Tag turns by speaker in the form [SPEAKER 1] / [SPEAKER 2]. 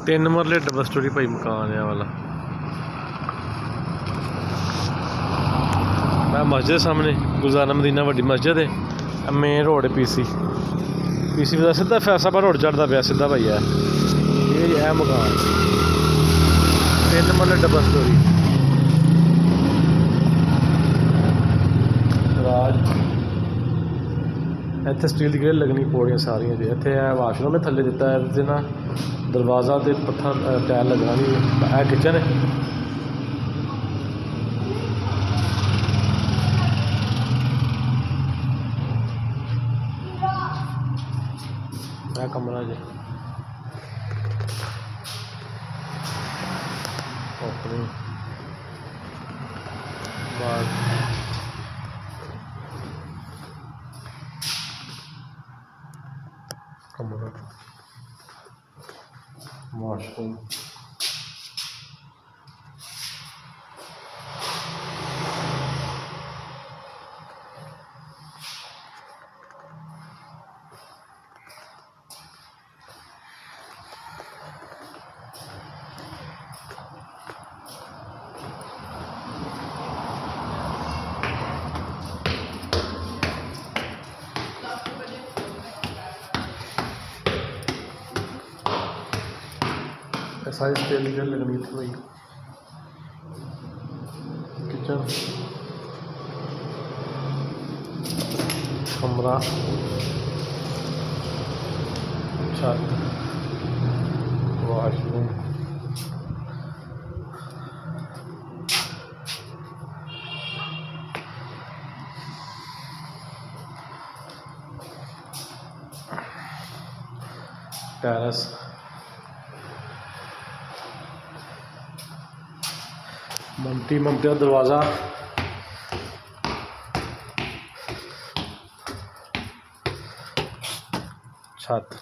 [SPEAKER 1] 3 मरले double storey भाई मकान है वाला। मैं मस्जिद सामने गुजारा मदीना वड्डी मस्जिद है, मेन रोड है पीसी का सीधा फैसलाबाद रोड चढ़ता पाया सीधा भैया। ये है मकान 3 मरले डबल स्टोरी राज। इतने स्टील की ग्रिल लगनी पौड़ियाँ सारियाँ जी। इतने वाशरूम में थले दिता है ना, दरवाज़ा तो पत्थर टाइल लगना नहीं है। किचन है, कमरा जी ओपनिंग बाद कमरा वॉशरूम। साइज स्टील की ग्रिल लगनी थी भाई। किचन, कमरा, छत, वॉशरूम, टेरेस, ममटी का दरवाज़ा, छत।